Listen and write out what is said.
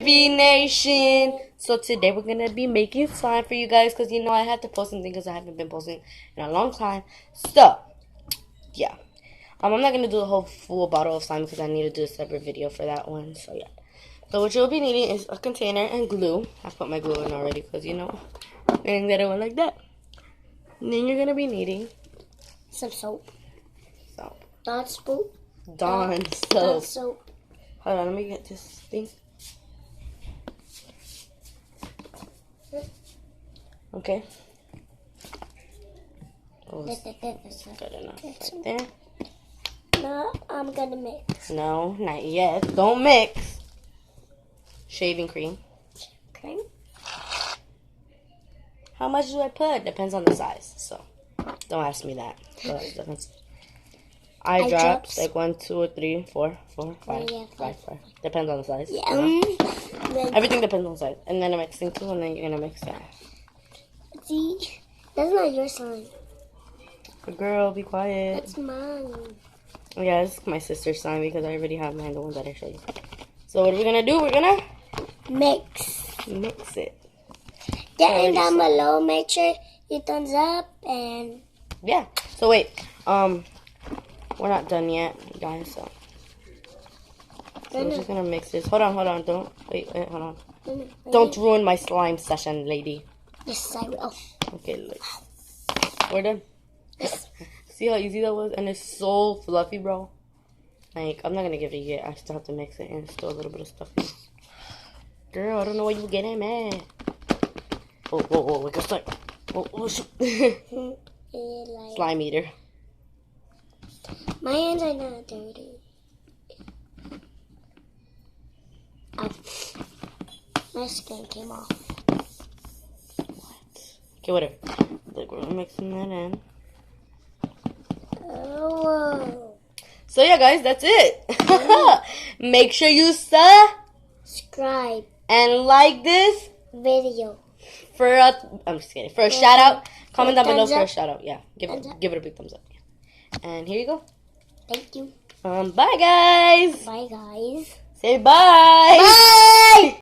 SB Nation. So today we're gonna be making slime for you guys because I had to post something because I haven't been posting in a long time. So yeah, I'm not gonna do the whole full bottle of slime because I need to do a separate video for that one. So yeah. So what you'll be needing is a container and glue. I put my glue in already because I didn't get it one like that. And then you're gonna be needing some soap. Soap. Dawn soap. Dawn soap. Dawn soap. Hold on, let me get this thing. Okay. Oh, good enough right there. Now I'm gonna mix. No, not yet. Don't mix. Shaving cream. Cream. How much do I put? Depends on the size. So don't ask me that. But it depends. Eye drops like 1, 2, 3, 4, 5. Depends on the size. Yeah. Everything depends on the size. And then a mixing tool, and then you're gonna mix that. See, that's not your slime. Girl, be quiet. That's mine. Yeah, this is my sister's slime because I already have mine, the one that I showed you. So what are we gonna do? We're gonna mix it. Then down below, make sure you thumbs up and yeah. So wait, we're not done yet, guys. So we're just gonna mix this. Hold on. Don't wait. Hold on. Don't ruin my slime session, lady. Yes, I will. Okay, look. We're done. Yes. See how easy that was, and it's so fluffy, bro. Like, I'm not gonna give it yet. I still have to mix it, and it's still a little bit of stuff. Girl, I don't know why you getting mad. Oh, we can start. Oh, shoot. Slime eater. My hands are not dirty. Ow. My skin came off. Okay, whatever. Look, we're mixing that in. Oh. So yeah, guys, that's it. Make sure you subscribe and like this video. I'm just kidding. For a shout out, comment down below for a shout out. Yeah, give it a big thumbs up. And here you go. Thank you. Bye guys. Bye guys. Say bye. Bye.